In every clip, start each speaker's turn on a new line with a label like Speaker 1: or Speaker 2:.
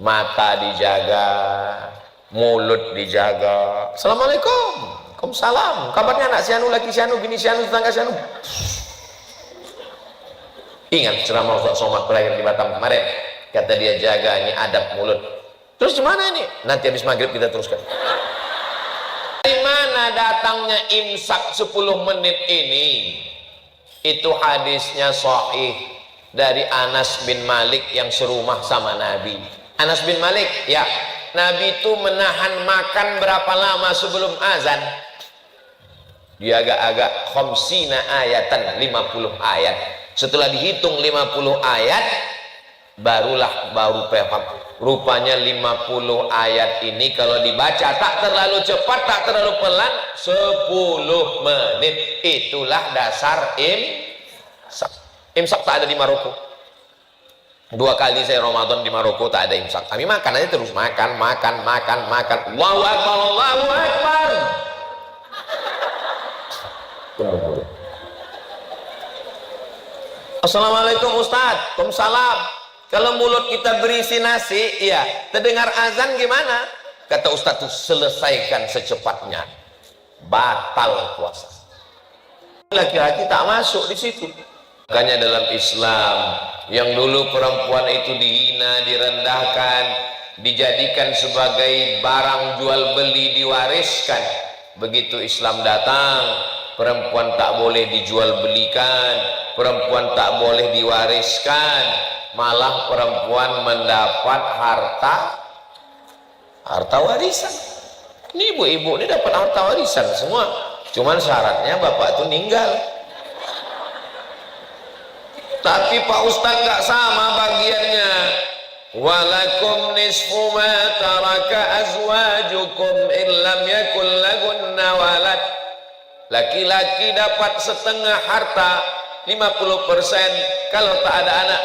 Speaker 1: mata dijaga, mulut dijaga. Assalamualaikum, Waalaikumsalam, kabarnya anak si anu, laki si anu, bini si anu, tetangga si anu. Ingat ceramah Ustaz Somad terakhir di Batam kemarin, kata dia jaga ini adab mulut. Terus gimana ini? Nanti habis maghrib kita teruskan. Dari mana datangnya imsak 10 menit ini? Itu hadisnya sahih dari Anas bin Malik yang serumah sama Nabi. Anas bin Malik, ya, Nabi itu menahan makan berapa lama sebelum azan? Dia agak-agak khamsina ayatan, 50 ayat. Setelah dihitung 50 ayat, baru paham. Rupanya 50 ayat ini kalau dibaca tak terlalu cepat, tak terlalu pelan, 10 menit. Itulah dasar imsak. Imsak tak ada di Maroko. 2 kali saya Ramadan di Maroko tak ada imsak. Kami makan aja terus, makan. Allahu Akbar, Allahu Akbar. Assalamualaikum Ustaz. Waalaikumsalam. Kalau mulut kita berisi nasi, iya, terdengar azan gimana? Kata Ustaz tuh, selesaikan secepatnya. Batal puasa. Laki-laki tak masuk di situ. Makanya dalam Islam, yang dulu perempuan itu dihina, direndahkan, dijadikan sebagai barang jual beli, diwariskan. Begitu Islam datang, perempuan tak boleh dijual belikan, perempuan tak boleh diwariskan, malah perempuan mendapat harta warisan. Ini ibu-ibu ini dapat harta warisan semua, cuman syaratnya bapak itu meninggal. Tapi Pak Ustaz nggak sama bagiannya. Walakum nisfu ma taraka azwajukum illam yakul lagunna walad. Laki-laki dapat setengah harta, 50% kalau tak ada anak.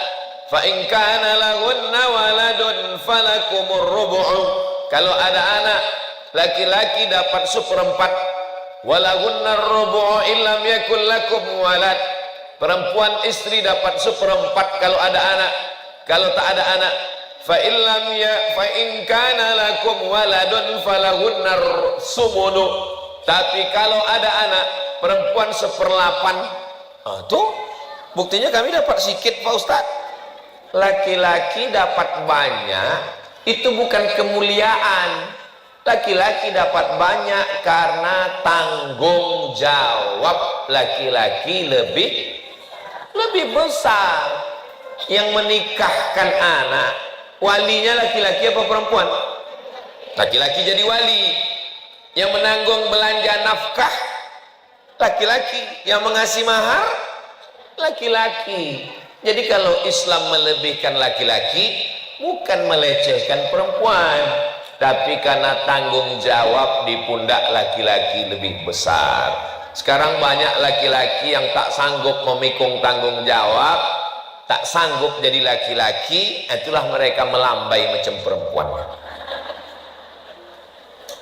Speaker 1: Fa in kana lahunna waladun falakumur rubu'u. Kalau ada anak, laki-laki dapat 1/4. Walahunna rubu'u illam yakul lakum walad. Perempuan istri dapat 1/4 kalau ada anak. Kalau tak ada anak, fa in kana lakum waladun falahunna sumunu. Tapi kalau ada anak, perempuan 1/8. Tuh buktinya kami dapat sedikit Pak Ustaz. Laki-laki dapat banyak itu bukan kemuliaan. Laki-laki dapat banyak karena tanggung jawab laki-laki lebih besar. Yang menikahkan anak, walinya laki-laki apa perempuan? Laki-laki jadi wali. Yang menanggung belanja nafkah, laki-laki. Yang mengasih mahar, laki-laki. Jadi kalau Islam melebihkan laki-laki, bukan melecehkan perempuan, tapi karena tanggung jawab di pundak laki-laki lebih besar. Sekarang banyak laki-laki yang tak sanggup memikul tanggung jawab, tak sanggup jadi laki-laki, itulah mereka melambai macam perempuan.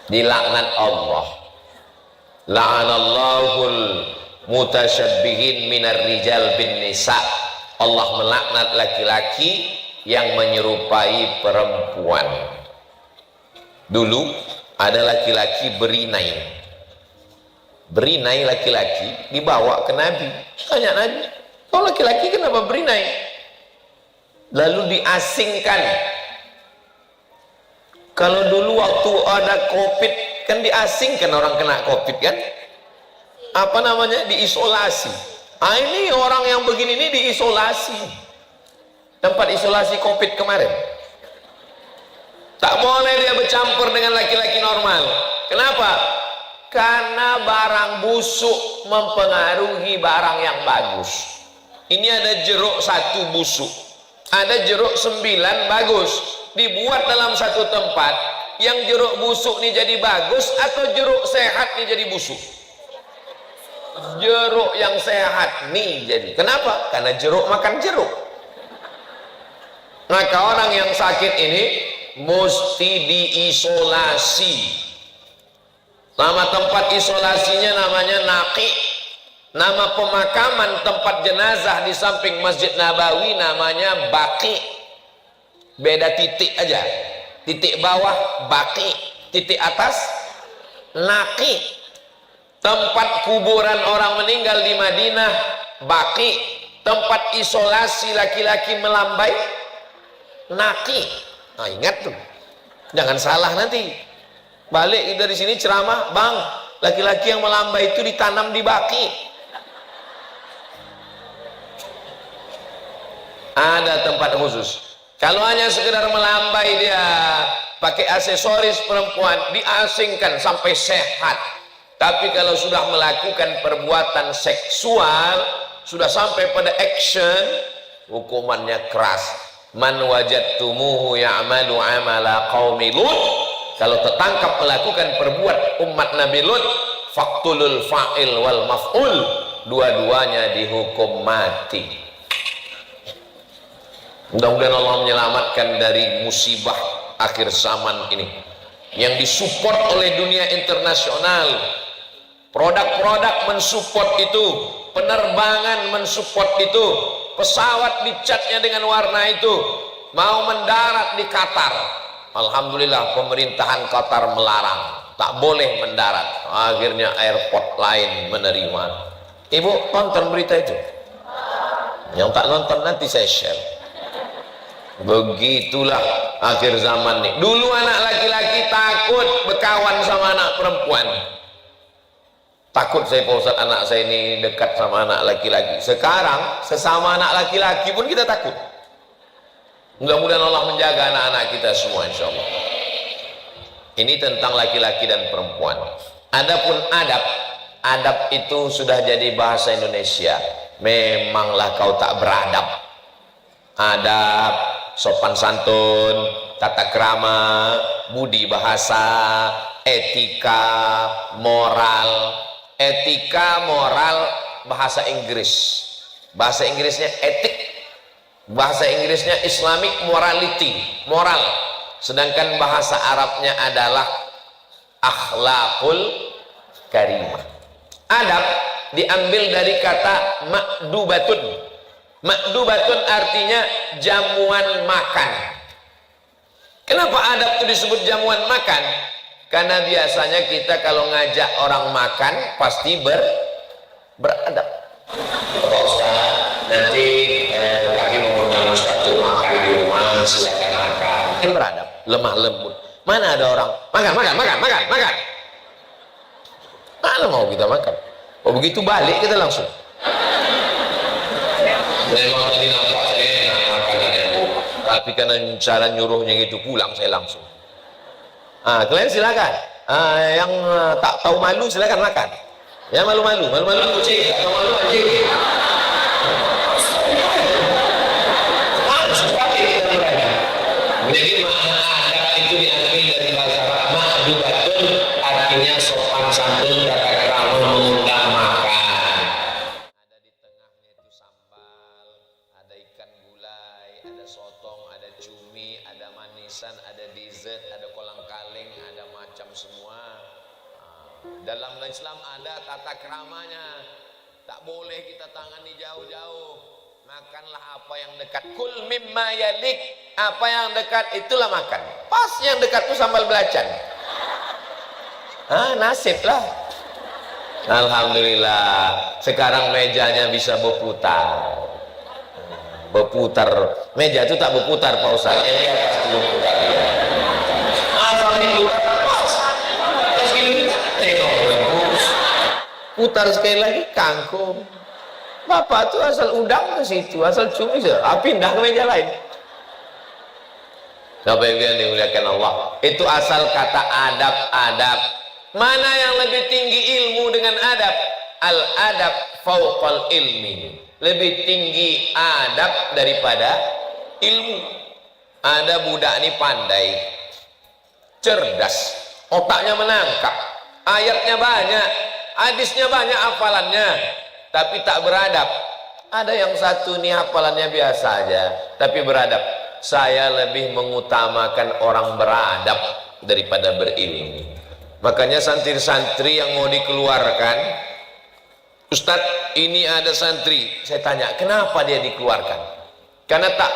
Speaker 1: Dilaknat Allah. La'anallahul mutasyabbihin minar rijal bin nisa. Allah melaknat laki-laki yang menyerupai perempuan. Dulu ada laki-laki berinai. Berinai laki-laki dibawa ke Nabi. Tanya Nabi, kau laki-laki kenapa berinai? Lalu diasingkan. Kalau dulu waktu ada COVID kan diasingkan orang kena COVID kan? Apa namanya? Diisolasi. Ini orang yang begini ini diisolasi. Tempat isolasi COVID kemarin. Tak boleh dia bercampur dengan laki-laki normal. Kenapa? Karena barang busuk mempengaruhi barang yang bagus. Ini ada jeruk 1 busuk, ada jeruk 9 bagus. Dibuat dalam satu tempat, yang jeruk busuk ini jadi bagus atau jeruk sehat ini jadi busuk? Jeruk yang sehat nih jadi. Kenapa? Karena jeruk makan jeruk. Maka orang yang sakit ini mesti diisolasi. Nama tempat isolasinya namanya Naqi. Nama pemakaman tempat jenazah di samping Masjid Nabawi namanya Baqi. beda titik aja. Titik bawah baki, titik atas naki. Tempat kuburan orang meninggal di Madinah baki, tempat isolasi laki-laki melambai naki. Nah, ingat tuh, jangan salah nanti. Balik dari sini ceramah, bang, laki-laki yang melambai itu ditanam di baki. Ada tempat khusus. Kalau hanya sekedar melambai dia pakai aksesoris perempuan, diasingkan sampai sehat. Tapi kalau sudah melakukan perbuatan seksual, sudah sampai pada action, hukumannya keras. Man wajadtumuhu ya'malu amala qaumi Lut, kalau tertangkap melakukan perbuat umat Nabi Lut, faqtulul fa'il wal maf'ul, dua-duanya dihukum mati. Mudah-mudahan Allah menyelamatkan dari musibah akhir zaman ini yang disupport oleh dunia internasional. Produk-produk mensupport itu, penerbangan mensupport itu, pesawat dicatnya dengan warna itu, mau mendarat di Qatar. Alhamdulillah pemerintahan Qatar melarang, tak boleh mendarat. Akhirnya airport lain menerima. Ibu tonton berita itu? Yang tak nonton nanti saya share. Begitulah akhir zaman nih. Dulu anak laki-laki takut berkawan sama anak perempuan. Takut saya, Pak Ustaz, anak saya ini dekat sama anak laki-laki. Sekarang sesama anak laki-laki pun kita takut. Mudah-mudahan Allah menjaga anak-anak kita semua, insya Allah. Ini tentang laki-laki dan perempuan. Adapun adab, adab itu sudah jadi bahasa Indonesia. Memanglah kau tak beradab. Adab, sopan santun, tata krama, budi bahasa, etika, moral. Etika, moral, bahasa Inggris. Bahasa Inggrisnya etik. Bahasa Inggrisnya Islamic morality, moral. Sedangkan bahasa Arabnya adalah akhlakul karimah. Adab diambil dari kata makdubatun. Makdubatun artinya jamuan makan. Kenapa adab itu disebut jamuan makan? Karena biasanya kita kalau ngajak orang makan pasti beradab. Pak Ustaz, nanti kami mengundang Ustaz untuk makan di rumah, silakan makan. Kan beradab, lemah lembut. Mana ada orang makan. Mana mau kita makan? Oh begitu balik kita langsung. Memang tadi nampak saya enak makan, tapi karena cara nyuruhnya gitu pulang saya langsung. Kalian silakan. Yang tak tahu malu silakan makan. Ya malu-malu kucing, tak tahu malu anjing. Jadi makna adab itu diambil dari bahasa Arab. Ma'dubatun artinya sopan santun, tata krama, mengundang makan. Ada di tengahnya itu sambal, ada ikan gulai, ada sotong, ada cumi, ada manisan, ada dessert, ada kolang-kaling, ada macam semua. Dalam Islam ada tata keramanya. Tak boleh kita tangani jauh-jauh. Makanlah apa yang dekat. Kul mimma yalik, apa yang dekat itulah makan. Pas yang dekat itu sambal belacan. Nasib lah. Alhamdulillah sekarang mejanya bisa berputar. Meja itu tak berputar, Pak Ustaz. Putar sekali lagi kangkung. Bapak tuh asal udang ke situ, asal cumi pindah ke meja lain. Bapak Ibu yang dimuliakan Allah, itu asal kata adab. Mana yang lebih tinggi ilmu dengan adab? Al adab fauqal ilmi. Lebih tinggi adab daripada ilmu. Ada budak ini pandai, cerdas, otaknya menangkap, ayatnya banyak, hadisnya banyak, hafalannya, tapi tak beradab. Ada yang satu nih hafalannya biasa aja, tapi beradab. Saya lebih mengutamakan orang beradab daripada berilmu. Makanya santri-santri yang mau dikeluarkan, Ustadz ini ada santri, saya tanya kenapa dia dikeluarkan? Karena tak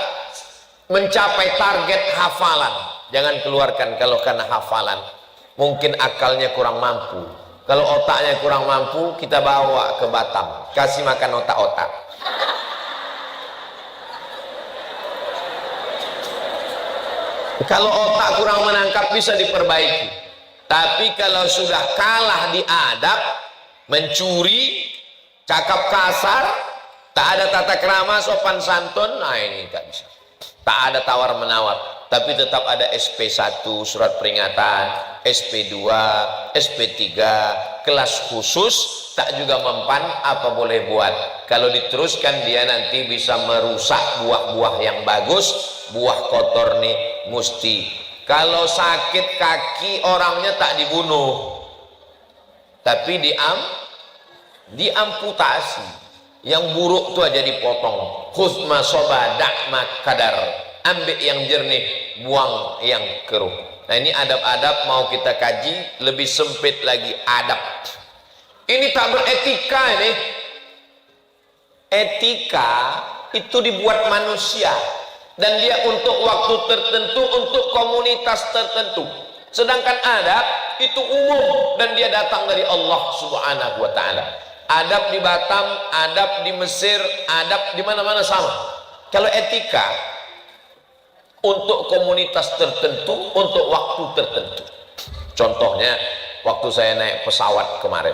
Speaker 1: mencapai target hafalan. Jangan keluarkan kalau karena hafalan. Mungkin akalnya kurang mampu. Kalau otaknya kurang mampu, kita bawa ke Batam, kasih makan otak-otak. Kalau otak kurang menangkap bisa diperbaiki. Tapi kalau sudah kalah di adab, mencuri, cakap kasar, tak ada tata krama, sopan santun, nah ini tak bisa. Tak ada tawar menawar, tapi tetap ada SP1 surat peringatan, SP2, SP3, kelas khusus, tak juga mempan, apa boleh buat. Kalau diteruskan dia nanti bisa merusak buah-buah yang bagus, buah kotor nih mesti. Kalau sakit kaki orangnya tak dibunuh, tapi diamputasi. Yang buruk itu aja dipotong. Khuzma soba dakma kadar, ambil yang jernih, buang yang keruh. Nah ini adab-adab mau kita kaji lebih sempit lagi adab. Ini tak beretika ini. Etika itu dibuat manusia dan dia untuk waktu tertentu, untuk komunitas tertentu. Sedangkan adab itu umum dan dia datang dari Allah Subhanahu wa taala. Adab di Batam, adab di Mesir, adab di mana-mana sama. Kalau etika untuk komunitas tertentu, untuk waktu tertentu. Contohnya waktu saya naik pesawat kemarin,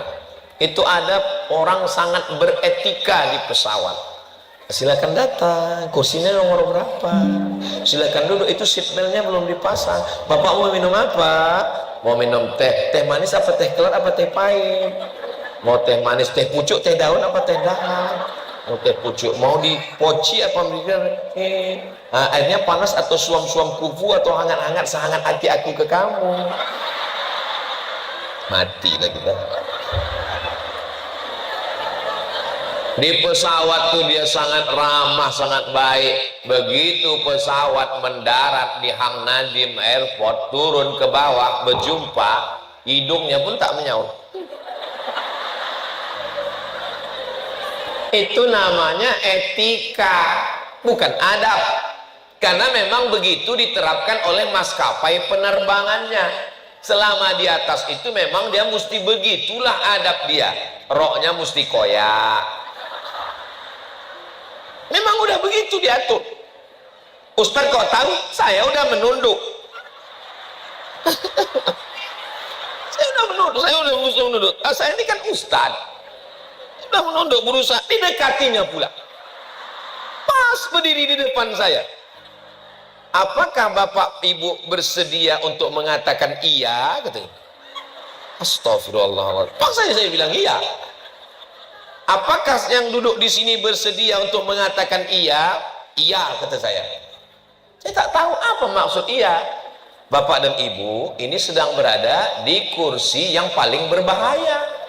Speaker 1: itu adab orang sangat beretika di pesawat. Silakan datang, kursinya nomor berapa, silakan duduk, itu seatbeltnya belum dipasang. Bapak mau minum apa? Mau minum teh manis apa teh kelat apa teh pahit? Mau teh manis, teh pucuk, teh daun apa teh dahan? Mau teh pucuk, mau dipoci apa airnya panas atau suam-suam kufu atau hangat-hangat sehangat hati aku ke kamu. Mati lah kita. Di pesawat tuh dia sangat ramah, sangat baik. Begitu pesawat mendarat di Hang Nadim Airport, turun ke bawah berjumpa, hidungnya pun tak menyaut. Itu namanya etika, bukan adab. Karena memang begitu diterapkan oleh maskapai penerbangannya. Selama di atas itu memang dia mesti begitulah adab dia. Roknya mesti koyak. Memang udah begitu diatur. Ustaz kok tahu? Saya udah menunduk. Saya udah menunduk. Saya ini kan ustaz. Sudah menunduk, berusaha, didekatinya pula. Pas berdiri di depan saya. Apakah bapak ibu bersedia untuk mengatakan iya? Katanya. Astagfirullahaladzim. Pas saya bilang iya. Apakah yang duduk di sini bersedia untuk mengatakan iya? Iya, kata saya. Saya tak tahu apa maksud iya. Bapak dan ibu ini sedang berada di kursi yang paling berbahaya.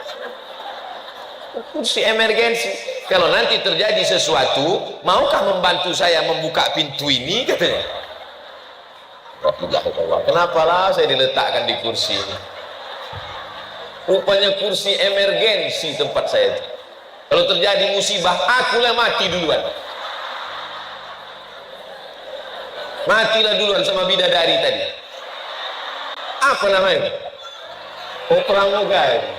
Speaker 1: Kursi emergensi. Kalau nanti terjadi sesuatu, maukah membantu saya membuka pintu ini? Katanya. Kenapa lah saya diletakkan di kursi ini? Rupanya kursi emergensi tempat saya itu. Kalau terjadi musibah, akulah mati duluan. Matilah duluan sama bidadari tadi. Apa namanya? Oh, perang moga ini.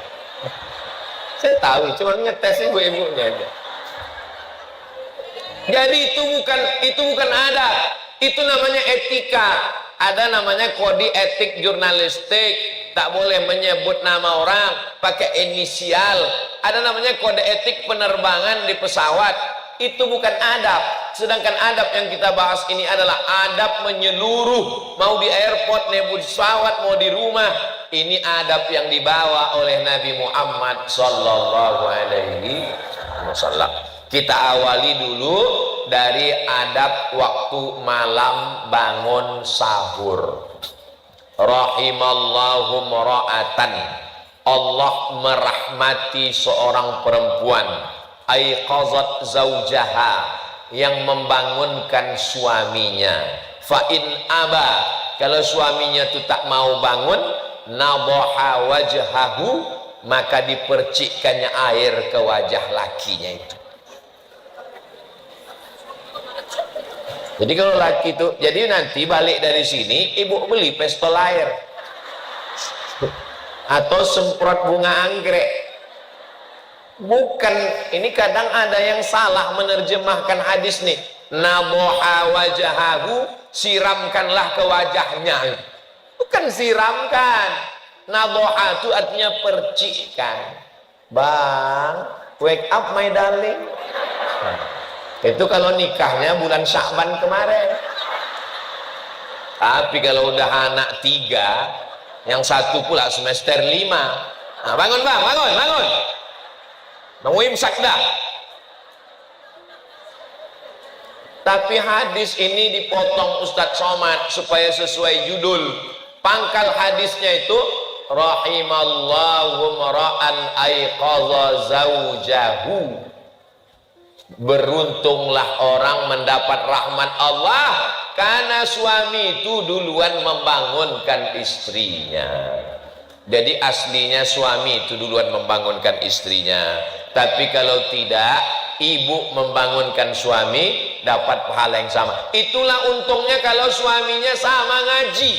Speaker 1: Saya tahu, cuma ngetes ibu-ibunya aja. Jadi itu bukan adab, itu namanya etika. Ada namanya kode etik jurnalistik, tak boleh menyebut nama orang, pakai inisial. Ada namanya kode etik penerbangan di pesawat, itu bukan adab. Sedangkan adab yang kita bahas ini adalah adab menyeluruh, mau di airport, mau di pesawat, mau di rumah. Ini adab yang dibawa oleh Nabi Muhammad sallallahu alaihi wasallam. Kita awali dulu dari adab waktu malam bangun sahur. Rahimallahu mra'atan, Allah merahmati seorang perempuan, aiqazat zaujaha, yang membangunkan suaminya. Fa in aba, kalau suaminya itu tak mau bangun, nadaha wajhahu, maka dipercikkannya air ke wajah lakinya itu. Jadi kalau laki itu, jadi nanti balik dari sini ibu beli pistol air atau semprot bunga anggrek. Bukan, ini kadang ada yang salah menerjemahkan hadis nih. Naboha wajahahu, siramkanlah ke wajahnya. Bukan siramkan. Naboha itu artinya percikan. Bang, wake up my darling. Itu kalau nikahnya bulan Sya'ban kemarin. Tapi kalau udah anak 3, yang satu pula semester 5. Nah, bangun bang, bangun. Nunggu imsak dah. Tapi hadis ini dipotong Ustadz Somad supaya sesuai judul. Pangkal hadisnya itu rahimallahu mara'an aiqadha zaujahu. Beruntunglah orang mendapat rahmat Allah karena suami itu duluan membangunkan istrinya. Jadi aslinya suami itu duluan membangunkan istrinya. Tapi kalau tidak, ibu membangunkan suami, dapat pahala yang sama. Itulah untungnya kalau suaminya sama ngaji.